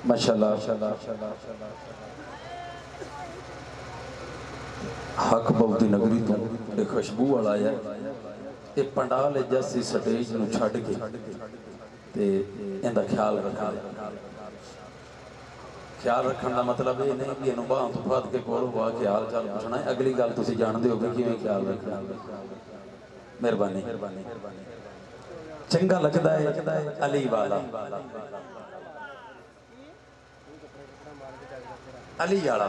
ماشاءاللہ حق بہتی نگری تو ایک خوشبو والا ہے یہ پنڈال جیسی سٹیج نو چھڑ کے تے اندہ خیال رکھا خیال رکھنا مطلب یہ نہیں کہ انہوں باہاں تو پھات کے کولو ہوا خیال چال پوچھنا ہے اگلی گال تسی جان دے ہو کہ کیوں خیال رکھنا مہربانی چنگا لگتا ہے علی والا علی والا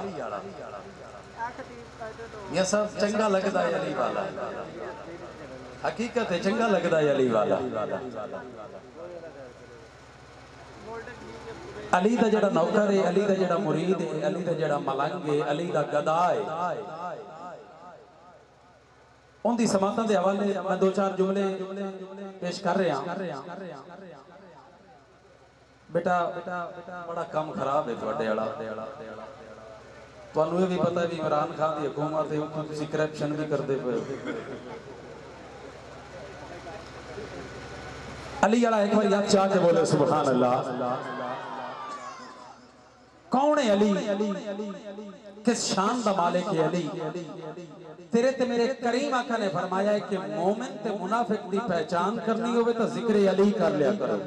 یہ سب چنگا لگتا ہے علی والا حقیقت ہے چنگا لگتا ہے علی والا علی دا جڑا نوکر ہے علی دا جڑا مرید ہے علی دا جڑا ملنگ ہے علی دا گدا ہے ان دی سماعتاں دے حوالے میں دو چار جملے پیش کر رہے ہیں بیٹا بڑا کام خراب ہے تھوڑے اڑا تو انہوں یہ بھی پتہ ہے بھی عمران خان دی حکومت ہے وہ کسی کرپشن بھی کر دے پہ علی اڑا ایک بار یاد چاہ کے بولے سبحان اللہ کون ہے علی کس شان دا مالک ہے علی تیرے تے میرے کریم آقا نے فرمایا ہے کہ مومن تے منافق دی پہچان کرنی ہوئے تو ذکر علی کر لیا کرو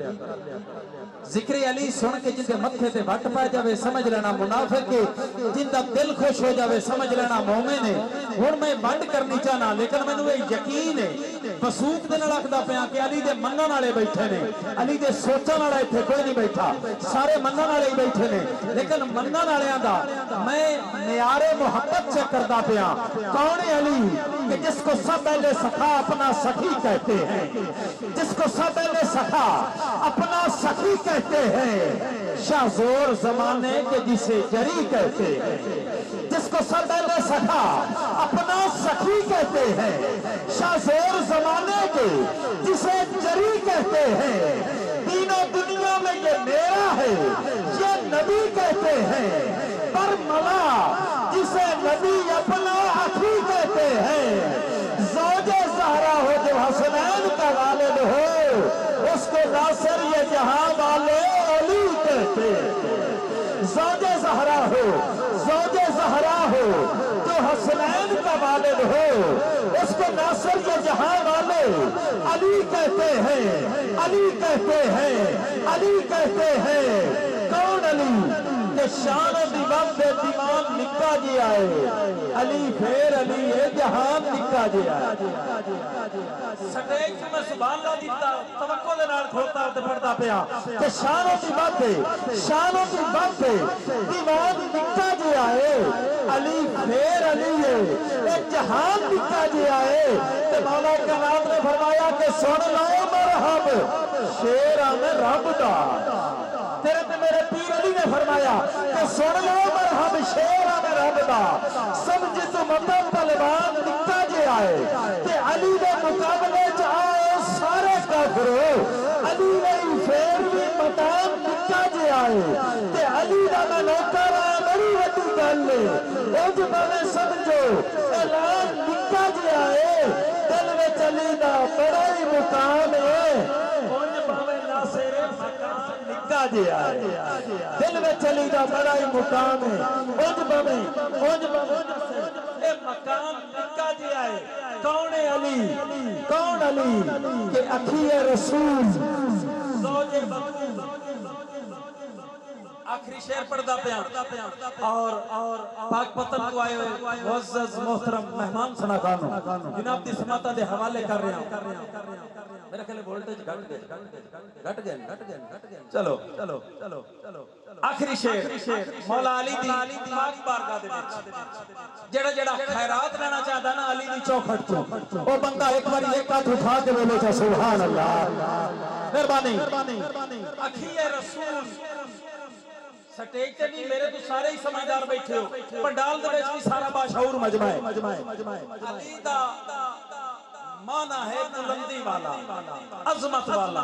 ذکر علی سن کے جن کے متھے تے وٹ پائے جاوے سمجھ لینا منافق ہے جن دا دل خوش ہو جاوے سمجھ لینا مومن ہے اور میں بند کرنی چاہنا لیکن میں نوے یقین ہے بسوک دے نڑک دا پہاں کہ علی دے منن والے بیٹھے نے علی دے سوچن والے تھے کوئی نہیں بیٹھا سارے منن والے ہی بیٹھے نے لیکن منن والیاں دا میں معیار محبت سے کردا پہاں کون ہے علی کہ جس کو سب اہل سخا اپنا سخی کہتے ہیں جس کو سب اہل سخا اپنا سخی کہتے ہیں شاہ زور زمانے کے جسے جری کہتے ہیں جس کو سب اہل سخا اپنا سخی کہتے ہیں شاہ زور زمانے کے جسے جری کہتے ہیں تینوں دنیا میں یہ میرا ہے یہ نبی کہتے ہیں پر ملا جسے نبی اپنا اخی کہتے ہیں زوج زہرا ہو جو حسنین کا والد ہو اس کو ناصر یہ جہاں والے علی کہتے ہیں زوج زہرا ہو جو حسنین کا والد ہو اس کو ناصر یہ جہاں والے علی کہتے ہیں علی کہتے ہیں علی کہتے ہیں کون علی کہ شان و دیوان بے دیوان نکا جی آئے علی پھر علی ہے جہان نکا جی آئے سٹیک سے میں سبحان اللہ دیتا توقع دے نال کھولتا ہوتے پڑھتا پیا کہ شان و دیوان بے دیوان نکا جی آئے علی پھر علی ہے جہان نکا جی آئے کہ مولا کلام نے فرمایا کہ سن لو مرحب شیر آمیں رب دا تیرے تے میرے پیر علی نے فرمایا کہ سن لو مرحب شیر آمیں رب دا سمجھ تو مطلب طالبان نکا جے آئے کہ علی دے مقابلے جائے سارے کافروں علی نے پھر بھی مطلب نکا جے آئے کہ علی دا میں نوکر آئے بڑی وٹی گل لے اوج میں سمجھو اعلان نکا جے آئے دل میں چلی دا بڑا ہی مقام ہے اوج میں ناصر مقام نکا جے آئے دل میں چلی دا بڑا ہی مقام ہے اوج میں اے مقام نکا جے آئے کون علی کہ اکھی رسول آخری شعر پڑھتا پیا اور پاک پتن کو آئے ہوئے معزز محترم مہمان سنا کانو جناب دی سماعتاں دے حوالے کر رہے ہیں میرا خیال وولٹیج گھٹ گئے چلو آخری شعر مولا علی دی پاک بارگاہ دے وچ جڑا خیرات لینا چاہتا نا علی دی چوکھٹ تو وہ بندہ ایک بار ایک ہاتھ اٹھا کے بولے چا سبحان اللہ مہربانی اکھی رسول سٹیج تے نہیں میرے تو سارے ہی سمجھدار بیٹھے ہو پنڈال دے وچ بھی سارا باشعور مجمع ہے علی دا معنی ہے بلندی والا عظمت والا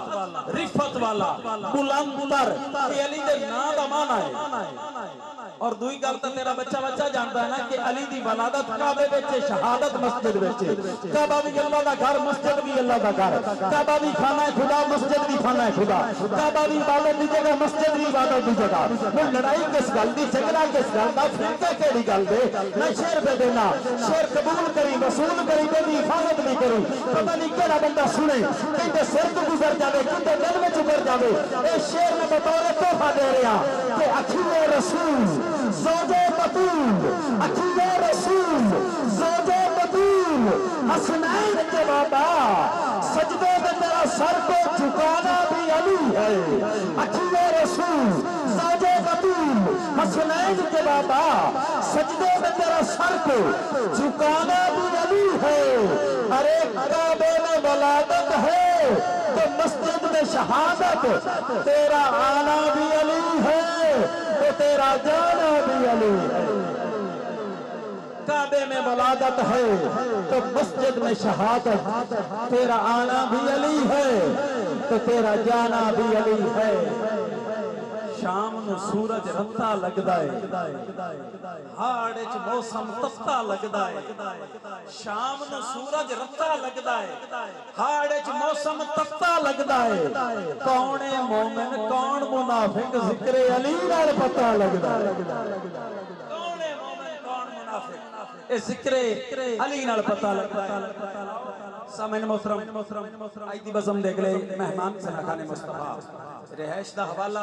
رفت والا بلند تر یہ علی دے نام دا معنی ہے اور دوئی گل تو تیرا بچہ بچہ جانتا ہے نا کہ علی دی ولادت کعبے وچ شہادت مسجد وچ کعبہ بھی اللہ دا گھر مسجد بھی اللہ دا گھر کعبہ بھی خانہ خدا مسجد بھی خانہ خدا کعبہ بھی عبادت دی جگہ مسجد بھی عبادت دی جگہ وہ لڑائی کس گل دی جھگڑا کس گل دا فرقہ کیڑی گل دے نہ شیر پہ دینا شیر قبول کری وصول کری تے دی حفاظت نہیں کری پتہ نہیں کیڑا بندہ سنے کہیں سر تو گزر جاوے کہیں دل میں گزر جاوے اے شیر نے بطور تحفہ دے رہا کہ اکھیے رسول زوج بطول اکھیے رسول زوج بطول حسنین کے بابا سجدے میں تیرا سر کو جھکانا بھی علی ہے اکھیے رسول زوج بطول حسنین کے بابا سجدے میں تیرا سر کو جھکانا بھی علی ہے ارے کعبے میں ولادت ہے تو مسجد میں شہادت تیرا آنا بھی علی ہے تو تیرا جانا بھی علی ہے کعبے میں ولادت ہے تو مسجد میں شہادت تیرا آنا بھی علی ہے تو تیرا جانا بھی علی ہے شام نو سورج رتا لگدا ہے ہاڑ وچ موسم تپتا لگدا ہے شام نو سورج رتا لگدا ہے ہاڑ وچ موسم تپتا لگدا ہے کون ہے مومن کون منافق ذکر علی نال پتہ لگدا ہے کون ہے مومن کون منافق اے ذکر علی نال پتہ لگدا ہے سامعین محترم آئی دی بزم دیکھ لے مہمان سناخان مصطفیٰ رہائش دا حوالہ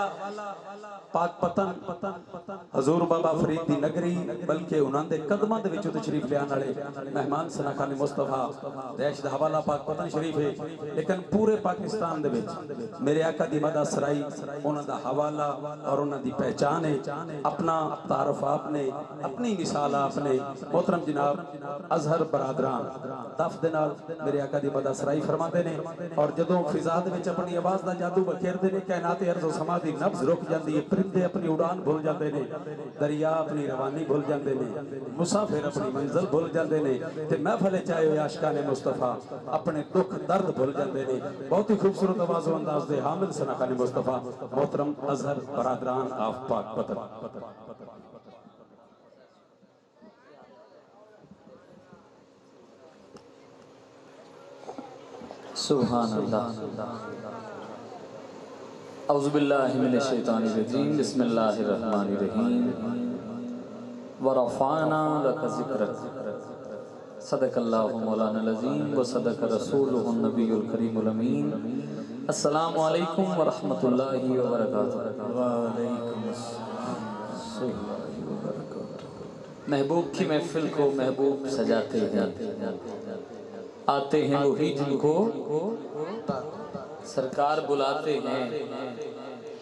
پاک پتن حضور بابا فرید دی نگری بلکہ انہاں دے قدماں دے وچوں تشریف لے آن والے مہمان سناخان مصطفیٰ رہائش دا حوالہ پاک پتن شریف ہے لیکن پورے پاکستان دے وچ میرے آقا دی مدح سرائی انہاں دا حوالہ اور انہاں دی پہچان ہے اپنا تعارف آپ نے اپنی مثال آپ نے محترم جناب اظہر برادران دف دے نال میرے آقا دی مدح سرائی فرما دے نے اور جدوں فضا دے وچ اپنی آواز دا جادو بکھیر دے نے کائنات ارض و سما دی نبض رک جاندی ہے پرندے اپنی اڑان بھول جاندے نے دریا اپنی روانی بھول جاندے نے مسافر اپنی منزل بھول جاندے نے تے محفل چاہے ہوئے عاشقان مصطفیٰ اپنے دکھ درد بھول جاندے نے بہت ہی خوبصورت آواز و انداز دے حامل سناخان مصطفیٰ محترم اظہر برادران آف پاک پتن سبحان اللہ اعوذ باللہ من الشیطان الرجیم بسم اللہ الرحمن الرحیم ورفعنا لک ذکرک صدق اللہ مولانا العظیم وصدق رسولہ النبی الکریم الامین السلام علیکم ورحمۃ اللہ وبرکاتہ وعلیکم السلام محبوب کی محفل کو محبوب سجاتے ہیں آتے ہیں وہی جن کو سرکار بلاتے ہیں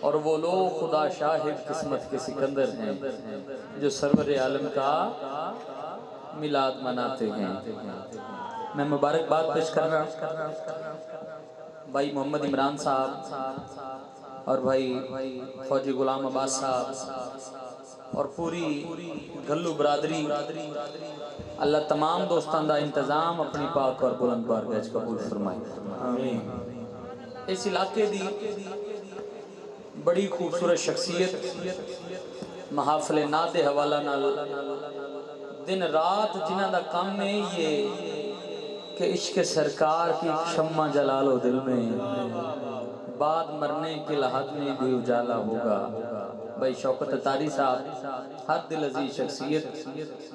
اور وہ لوگ خدا شاہد قسمت کے سکندر ہیں جو سرور عالم کا میلاد مناتے ہیں میں مبارکباد پیش کر رہا ہوں بھائی محمد عمران صاحب اور بھائی فوجی غلام عباس صاحب اور پوری گھلو برادری اللہ تمام دوستان دا انتظام اپنی پاک اور بلند بارگاہ قبول فرمائے اس علاقے دی بڑی خوبصورت شخصیت محافل نات دے حوالہ نال دن رات جنہ دا کام ہے یہ کہ عشق سرکار کی شمع جلال و دل میں بعد مرنے کے لحظ میں بھی اجالا ہوگا بھائی شوکت اتاری صاحب ہر دل عزیز شخصیت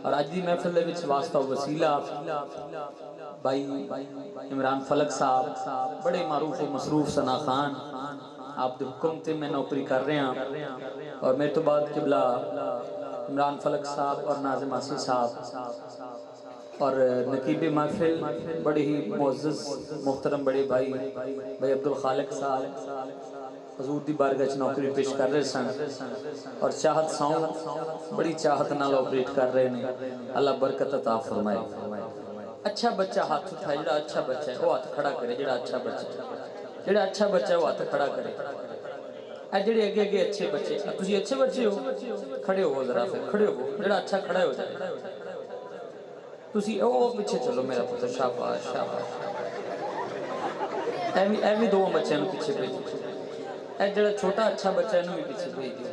اور آج دی محفل دے وچ واسطہ وسیلہ بھائی عمران فلک صاحب بڑے معروف و مصروف ثنا خان آپ دے حکم تے میں نوکری کر رہے ہیں اور میرے تو بعد قبلہ عمران فلک صاحب اور ناظم آسی صاحب اور نقیب محفل بڑے ہی معزز محترم بڑے بھائی عبدالخالق صاحب حضور دی بارگاہ نوکری پیش کر رہے سن اور چاہت ساؤں بڑی چاہت نال آپریٹ کر رہے ہیں اللہ برکت عطا فرمائے اچھا بچہ ہاتھ اٹھائے جڑا اچھا بچہ ہے وہ ہاتھ کھڑا کرے جڑا اچھا بچہ ہے جڑا اچھا بچہ ہے وہ ہاتھ کھڑا کرے اے جڑے اگے اگے اچھے بچے تسی اچھے بچے ہو کھڑے ہو ذرا پھر کھڑے ہو جڑا اچھا کھڑا ہو جائے تسی او پیچھے چلو میرا پتر شاباش شاباش ایویں دو بچے نو پیچھے بھیجو اے جڑا چھوٹا اچھا بچہ ہے نو بھی پیچھے بھیج دیو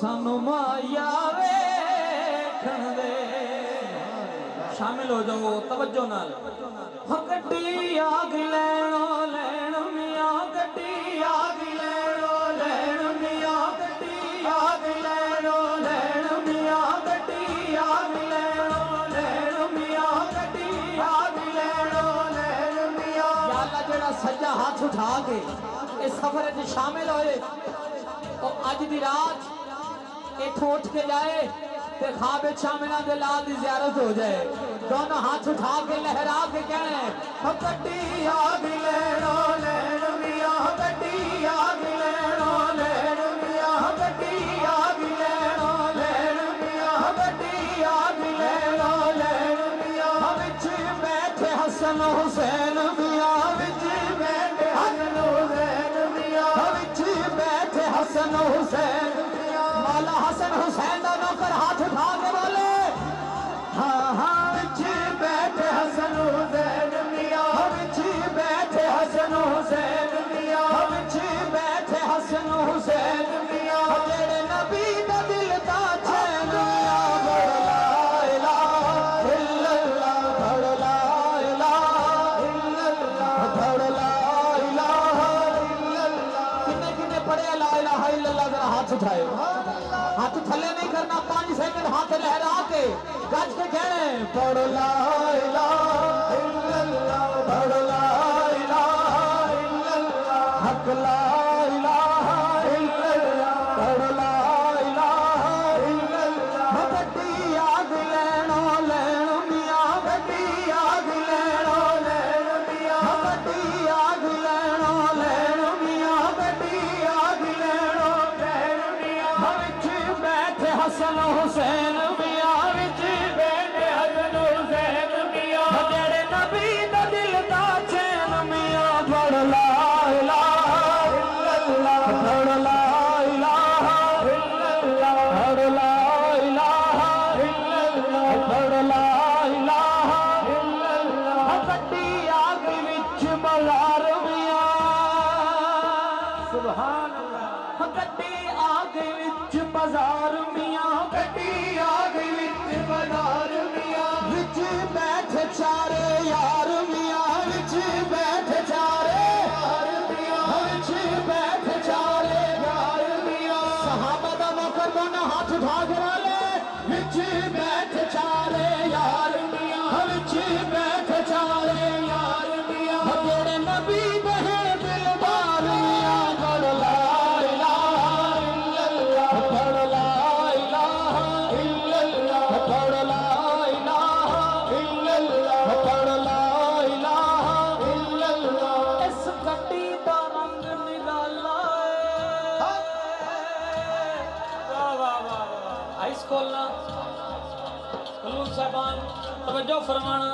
سانو مایا ویکھن دے شامل ہو جاؤ توجہ نال گڈی آگ لینو لین میاں گڈی آگ لینو لین میاں گڈی آگ لینو لین میاں گڈی آگ لینو لین میاں گڈی آگ لینو لین میاں یا اللہ جڑا سجا ہاتھ اٹھا کے اس سفر وچ شامل ہوئے تو اج دی رات ایتھوں اٹھ کے جائے تے خواب شاملہ دے لال دی زیارت ہو جائے دونوں ہاتھ اٹھا کے لہرا کے کہنے گڈی آگ لینو لین میاں گڈی آگ لینو لین میاں گڈی آگ لینو لین میاں گڈی آگ لینو لین میاں وچ بیٹھے حسن حسین میاں وچ بیٹھے حسن حسین میاں وچ بیٹھے حسن حسین مولا حسن حسین دا نوکر ہاتھ اٹھا کے بولے ہاں ہاں وچ بیٹھے حسن حسین میاں وچ بیٹھے حسن حسین میاں وچ بیٹھے حسن حسین میاں جڑے نبی دا دل دا چین میاں بڑھ لا الہ الا اللہ بڑھ لا الہ الا اللہ بڑھ لا الہ الا اللہ کنے کنے پڑھے لا الہ الا اللہ ذرا ہاتھ اٹھائے ہاتھ تھلے نہیں کرنا 5 سیکنڈ ہاتھ لہرا کے گج کے کہنے پڑھ لا الہ الا اللہ پڑھ لا الہ الا اللہ حق لا الہ الا اللہ پڑھ لا الہ الا اللہ گڈی آگ لینو لین میاں گڈی آگ لینو لین میاں گڈی آگ لینو لین میاں گڈی آگ لینو لین میاں وچ بیٹھے حسن حسین میاں وچ بیٹھے حسن حسین میاں جڑے نبی دا دل دا چین میاں پڑھ لا الہ الا اللہ پڑھ لا الہ الا اللہ پڑھ لا الہ الا اللہ پڑھ لا الہ الا اللہ گڈی آگ وچ بازار میاں سبحان اللہ گڈی آگ وچ بازار میاں گڈی آگ وچ بازار میاں وچ بیٹھے چارے یار میاں وچ بیٹھے چارے یار میاں وچ بیٹھے چارے یار میاں صحابہ دا نوکر دونوں ہاتھ اٹھا کے والے وچ بیٹھے چارے یار میاں وچ بیٹھے چارے یار میاں جڑے نبی دے دلدار میاں پڑھ لا الہ الا اللہ پڑھ لا الہ الا اللہ پڑھ لا الہ الا اللہ پڑھ لا الہ الا اللہ اس گڈی دا رنگ نرالا ہے واہ واہ واہ ہائی سکول نا کلون صاحبان توجہ فرمانا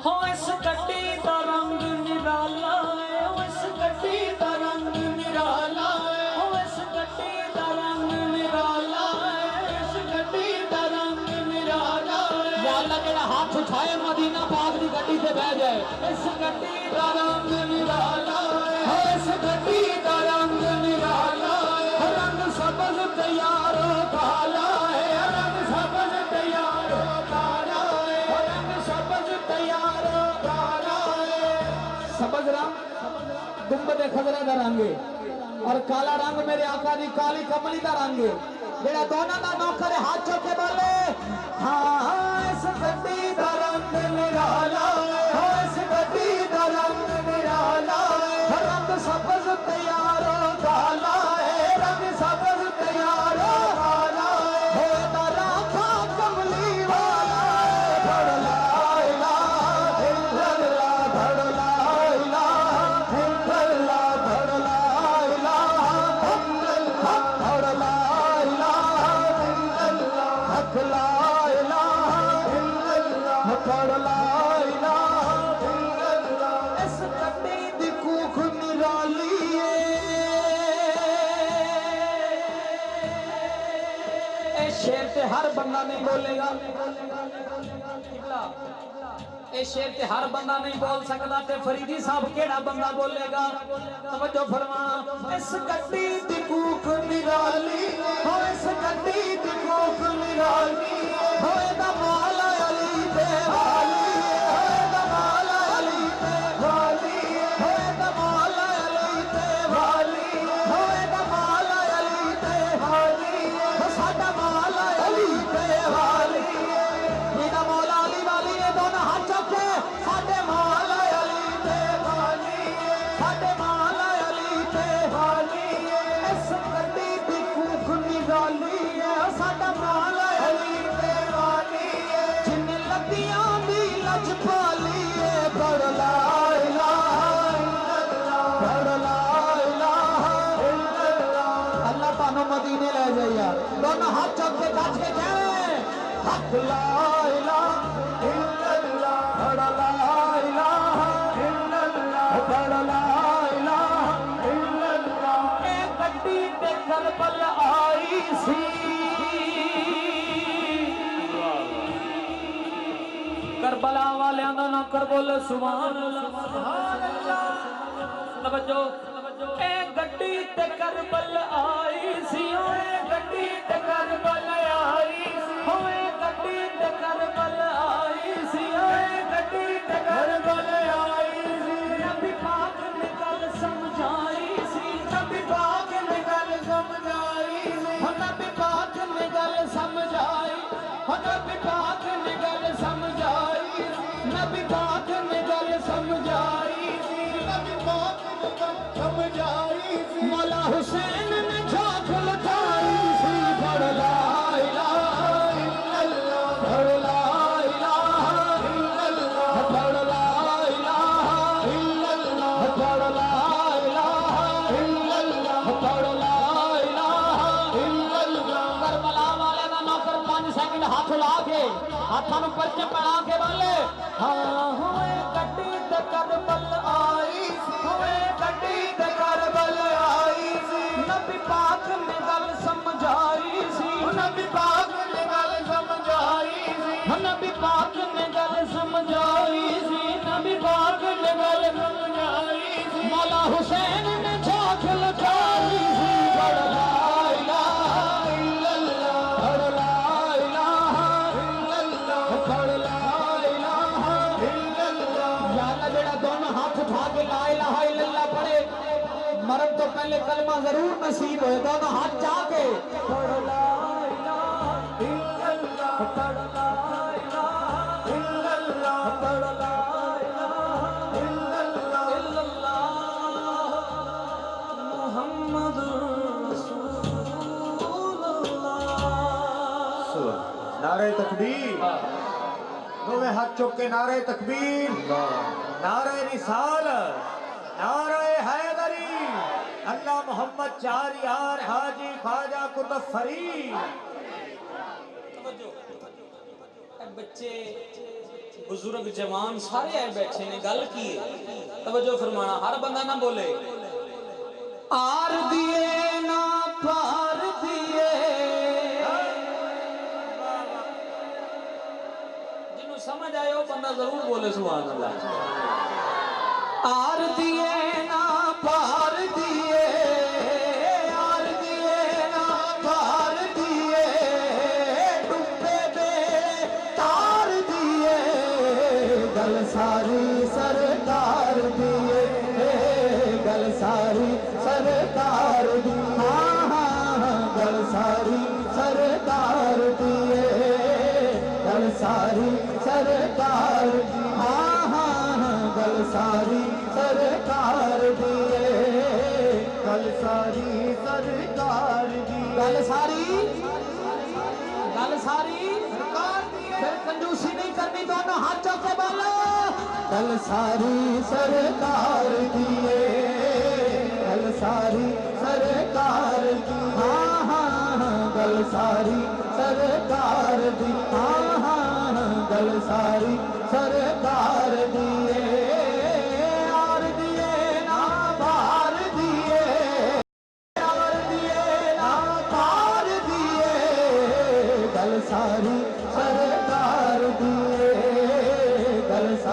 ہو اس گڈی دا رنگ نرالا ہے ہو اس گڈی دا رنگ نرالا ہے ہو اس گڈی دا رنگ نرالا ہے اس گڈی دا رنگ نرالا ہے یا اللہ جڑا ہاتھ اٹھائے مدینہ پاک دی گڈی تے بیٹھ جائے اس گڈی دا رنگ نرالا ہے ہو اس گڈی دا رنگ نرالا ہے رنگ سبز تیار کالا ہے رنگ سبز تیار کالا ہے رنگ سبز تیار کالا ہے سبز رنگ گنبد خضرا دا رنگ ہے اور کالا رنگ میرے آقا دی کالی کملی دا رنگ ہے جڑا دونوں دا نوکر ہاتھ چوک کے بولے ہاں اس گڈی دا رنگ نرالا ہے اس گڈی دا رنگ نرالا ہے رنگ سبز تیار کالا ہے رنگ سبز تیار کالا ہے دا راکھا کملی والا ہے پڑھ لا الہ الا اللہ پڑھ لا الہ الا اللہ پڑھ لا الہ الا اللہ پڑھ لا الہ الا اللہ حق لا الہ الا اللہ پڑھ لا الہ الا اللہ اس گڈی دی کوکھ نرالی اے شیر تے ہر بندہ نہیں بولے گا اے شیر تے ہر بندہ نہیں بول سکتا تے فریدی صاحب کیڑا بندہ بولے گا؟ توجہ فرما اس گڈی دی کوک نرالی ہو اس گڈی دی کوک نرالی ہوئے دا مولا علی دے والی ہوئے دا مولا علی دے والی ہوئے دا مولا علی دے والی ہوئے دا مولا علی دے والی ہو ساڈا مولا علی دے والی میرا مولا علی والی یہ دونوں ہاتھ چکے ساڈے مولا علی دے والی ساڈے مولا علی دے والی اس گڈی دی کوک نرالی ہے ساڈا مولا علی دے والی جن لدیاں دی لج پالی ہے پڑھ لا الہ الا اللہ پڑھ لا الہ الا اللہ اللہ تانوں مدینے لے جائیا دونوں ہاتھ چک کے کچھ کے جائیں حق لا الہ الا اللہ پڑھ لا الہ الا اللہ پڑھ لا الہ الا اللہ اے گڈی تے کربل آئی سی کربلا والیاں دا نام کر بول سبحان اللہ توجہ اے گڈی تے کربل آئی سی اے گڈی تے کربل آئی ہوئے گڈی تے کربل آئی سی اے گڈی تے کربل آئی سی نبی پاک نے گل سمجھائی سی نبی پاک نے گل سمجھائی نبی پاک نے گل سمجھائی نبی پاک نے گل سمجھائی نبی پاک نے گل سمجھائی نبی پاک نے گل سمجھائی مولا حسین نے جھاگ لٹائی سی پڑھ لا الہ الا اللہ پڑھ لا الہ الا اللہ پڑھ لا الہ الا اللہ پڑھ لا الہ الا اللہ پڑھ لا الہ الا اللہ کربلا والے دا نوکر 5 سیکنڈ ہاتھ لا کے ہاتھاں نوں پرچے پڑا کے بولے ہاں ہوئے گڈی تے کربل آئی ہوئے گڈی تے کربل آئی نبی پاک نے گل سمجھائی سی نبی پاک نے گل سمجھائی سی نبی پاک نے گل سمجھائی سی نبی پاک نے گل سمجھائی سی مولا حسین نے جھاگ لٹائی سی پڑھ لا الہ الا اللہ پڑھ لا الہ الا اللہ پڑھ لا الہ الا اللہ یا اللہ جڑا دونوں ہاتھ اٹھا کے لا الہ الا اللہ پڑھے مرد تو پہلے کلمہ ضرور نصیب ہوئے دونوں ہاتھ جا کے پڑھ لا الہ الا اللہ پڑھ لا الہ الا اللہ پڑھ لا الہ الا اللہ محمد رسول اللہ نعرہ تکبیر دوے ہاتھ چک کے نعرہ تکبیر نعرہ رسالت نعرہ حیدری اللہ محمد چار یار حاجی خواجہ قطب فرید بچے بزرگ جوان سارے آئے بیٹھے نے گل کی توجہ فرمانا ہر بندہ نہ بولے آر دیے نہ پار دیے جنہوں سمجھ آئے ہو بندہ ضرور بولے سبحان اللہ آر دیے نہ پار دیے آر دیے نہ پار دیے ڈبے بے تار دیے گل ساری سرکار دیے گل ساری سرکار دیے ہاں ہاں گل ساری سرکار دیے گل ساری سرکار ہاں ہاں گل ساری سرکار دیے گل ساری سرکار دیے گل ساری سرکار دیے پھر کنجوسی نہیں کرنی دونوں ہاتھ چک کے بولو گل ساری سرکار دیے گل ساری سرکار دی ہاں ہاں گل ساری سرکار دی ہاں ہاں گل ساری سرکار دیے آر دیے نا بار دیے آر دیے نا بار دیے گل ساری سرکار دیے گل ساری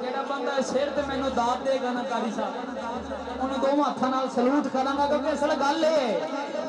ਜਿਹੜਾ ਬੰਦਾ ਸਿਰ ਤੇ ਮੈਨੂੰ ਦਾਤ ਦੇਗਾ ਨਾ ਕਾਲੀ ਸਾਹਿਬ ਉਹਨੂੰ ਦੋਵਾਂ ਹੱਥਾਂ ਨਾਲ ਸਲੂਟ ਕਰਾਂਗਾ ਕਿਉਂਕਿ ਅਸਲ ਗੱਲ ਇਹ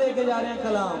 ਦੇ ਕੇ ਜਾ ਰਹੇ ਹਾਂ ਕਲਾਮ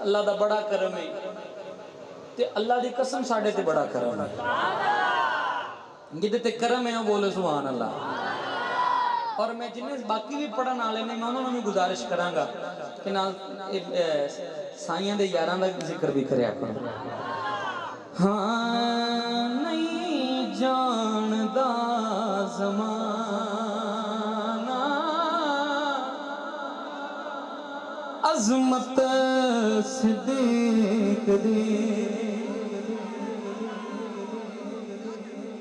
اللہ دا بڑا کرم ہے تے اللہ دی قسم ساڈے تے بڑا کرم ہے جدے تے کرم ہے بولے سبحان اللہ اور میں جنہیں باقی بھی پڑھن والے نے میں انہوں نے بھی گزارش کراں گا کہ نال سائیاں دے یاراں دا ذکر بھی کریا کرو ہاں نہیں جاندا زمانہ عظمت صدیق دی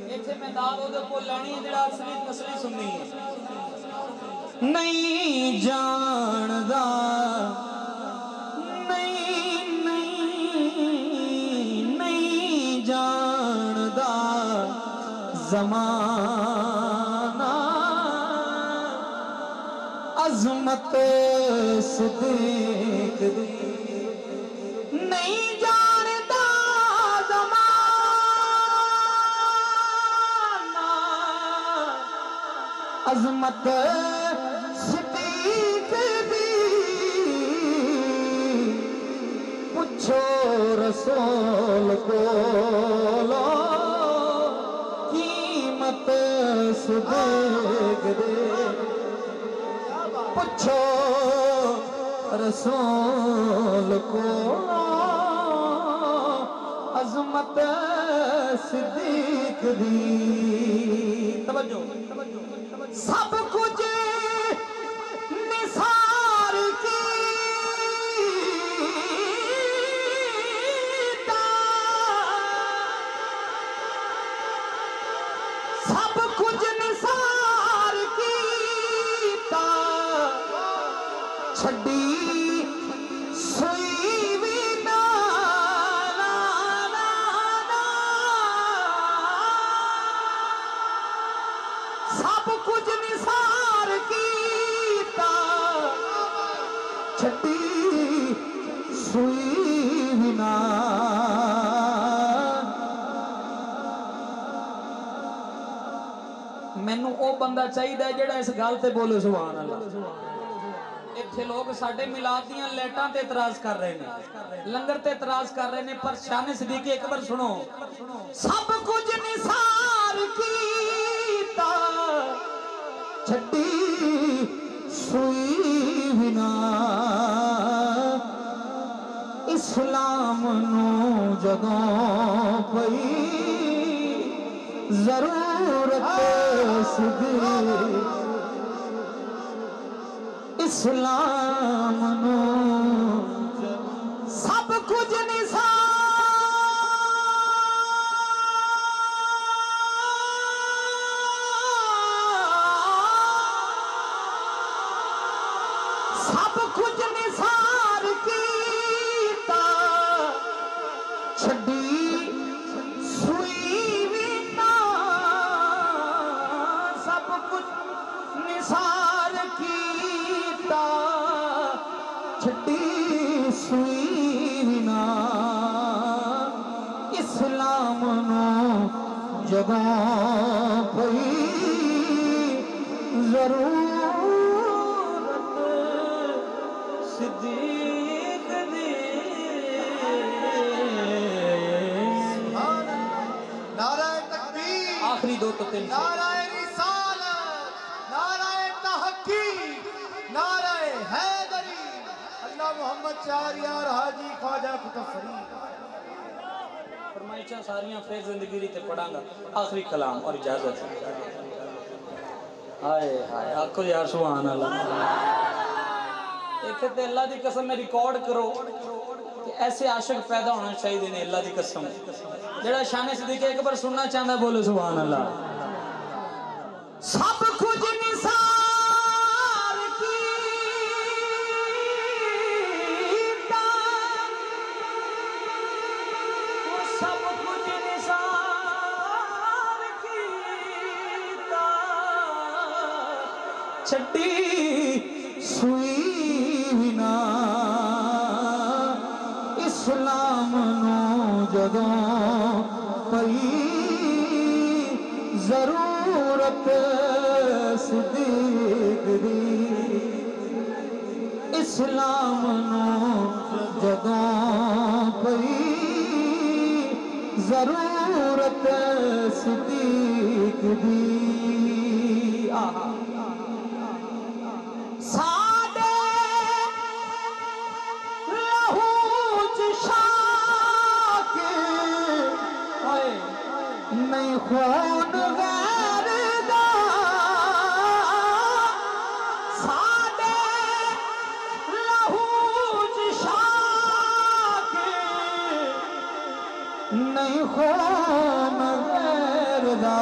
ایتھے میں داد او دے کول لانی جڑا اصلی تسلی سننی ہے نہیں جاندا نہیں جاندا زمانہ عظمت صدیق دی نہیں جاندا زمانہ عظمت صدیق دی پوچھو رسول کو قیمت صدیق دی پوچھو رسول کو عظمت صدیق دی توجہ سب کچھ نثار کی سب کچھ نثار کیتا چھڈی سوئی وی نا سب کچھ نثار کیتا چھڈی سوئی وی نا مینوں او بندہ چاہیے جڑا اس گل تے بولے سبحان اللہ اتھے لوگ ساڈے میلاد دیاں لیٹاں تے اعتراض کر رہے ہیں لنگر تے اعتراض کر رہے ہیں پر شان صدیقی اکبر سنو سب کچھ نثار کیتا چھڈی سوئی بنا اسلام نو جدوں پئی ضرورت صدیق اسلام نو سب کچھ نثار سب کچھ نثار کیتا چھڈی سوئی وی نا سب کچھ نثار کیتا چھڈی سوئی وی نا اسلام نو جگہ پئی ضرورت صدیق دی نعرہ تکبیر آخری دو تو تین نعرہ رسالت نعرہ تحقیق نعرہ حیدری اللہ محمد چار یار حاجی خواجہ کتب فرید فرمائشاں ساریاں فیض زندگی تے پڑھاں گا آخری کلام اور اجازت ہائے ہائے آکھو یار سبحان اللہ ایتھے تے اللہ دی قسم میں ریکارڈ کرو کہ ایسے عاشق پیدا ہونا چاہیے نے اللہ دی قسم جڑا شان صدیق اکبر سننا چاہتا ہے بولو سبحان اللہ سب کچھ نثار کیتا سب کچھ نثار کیتا چھڈی سوئی وی نا اسلام نو جدوں پئی ضرورت صدیق دی اسلام نو جدوں پئی ضرورت صدیق دی ساڈے لہو چ شاک نہیں خون غیر دا ساڈے لہو چ شاک نہیں خون غیر دا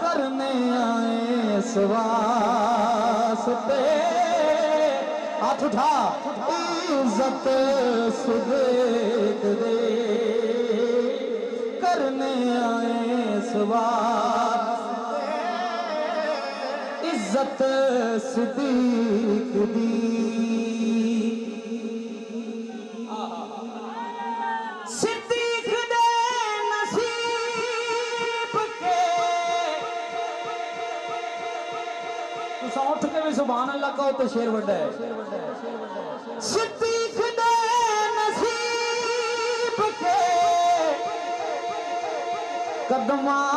کرنے آئے اس واسطے ہاتھ اٹھا عزت صدیق دے کرنے آئے اس واسطے عزت صدیق دی صدیق دے نصیب کے تو اٹھ کے بھی سبحان اللہ کہو تو شیر وڈا ہے صدیق دے نصیب کے قدماں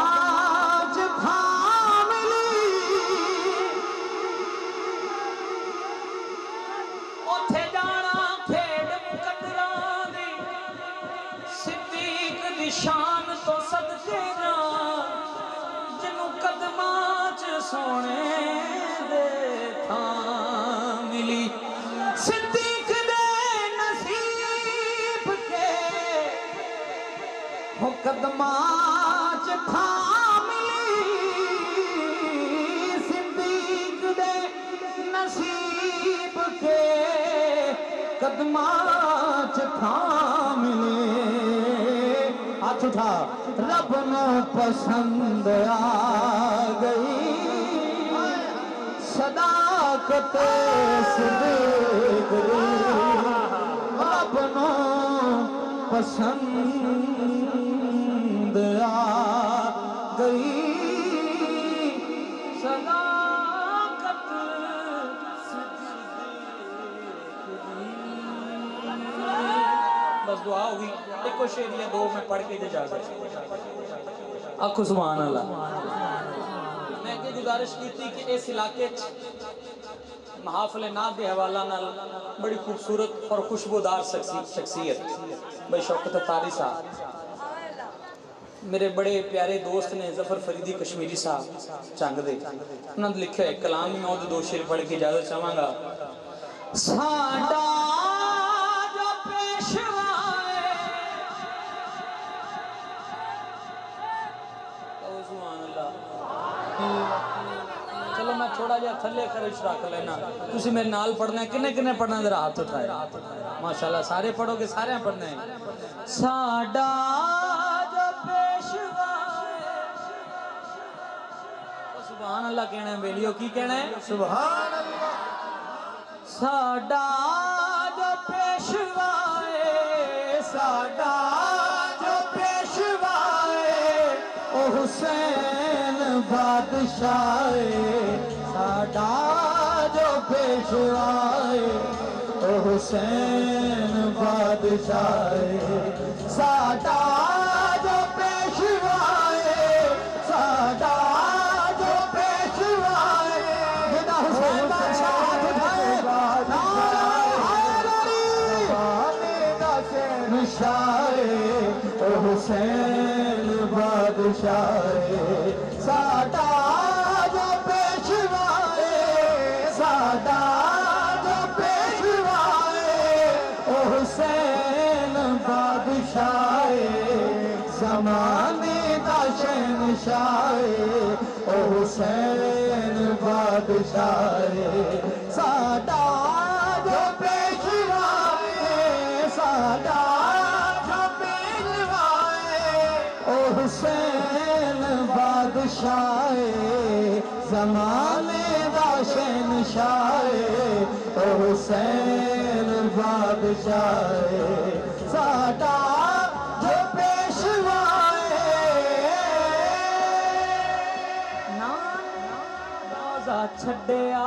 چ تھام لی اوتھے جانا کھیڈ مقدراں دی صدیق دی شان تو صدقے جاں جنوں قدماں چ سونے دے تھام ملی صدیق دے نصیب کے ہو قدماں چ تھام ملی صدیق دے نصیب کے قدماں چ تھام ملی ہاتھ اٹھا رب نو پسند آ گئی صداقت صدیق دی رب نو پسند آ گئی صداقت بس دعا ہوگی ایک کو شعر یا دو میں پڑھ کے جا سکتا آنکھو سبحان اللہ میں یہ گزارش کی تھی کہ اس علاقے محافل نعت دے حوالہ نال بڑی خوبصورت اور خوشبودار شخصیت بھائی شوکت اتاری صاحب میرے بڑے پیارے دوست نے ظفر فریدی کشمیری صاحب چنگ دے انہوں نے لکھا ہے کلام میں اور دو شعر پڑھ کے اجازت چاہوں گا ساڈا جو پیشوا ہے سبحان اللہ چلو میں تھوڑا جا تھلے خرچ رکھ لینا تسی میرے نال پڑھنا ہے کنے کنے پڑھنا ذرا ہاتھ اٹھائے ماشاءاللہ سارے پڑھو گے سارے پڑھنا ہے ساڈا جو پیشوا ہے سبحان اللہ کہنا ہے بیلیو کی کہنا ہے سبحان اللہ ساڈا جو پیشوا ہے ساڈا جو پیشوا ہے او حسین بادشاہ ساڈا جو پیشوا ہے او حسین بادشاہ ساڈا جو پیشوا ہے ساڈا جو پیشوا ہے جدا حسین بادشاہ حسین بادشاہ ساڈا جو پیشوا ہے ساڈا جو پیشوا ہے او حسین بادشاہ زمانے دا شہنشاہ او حسین بادشاہ ساڈا جو پیشوا ہے ساڈا حسین بادشاہ زمانے دا شہنشاہ او حسین بادشاہ ساڈا جو پیشوا نام چھڈیا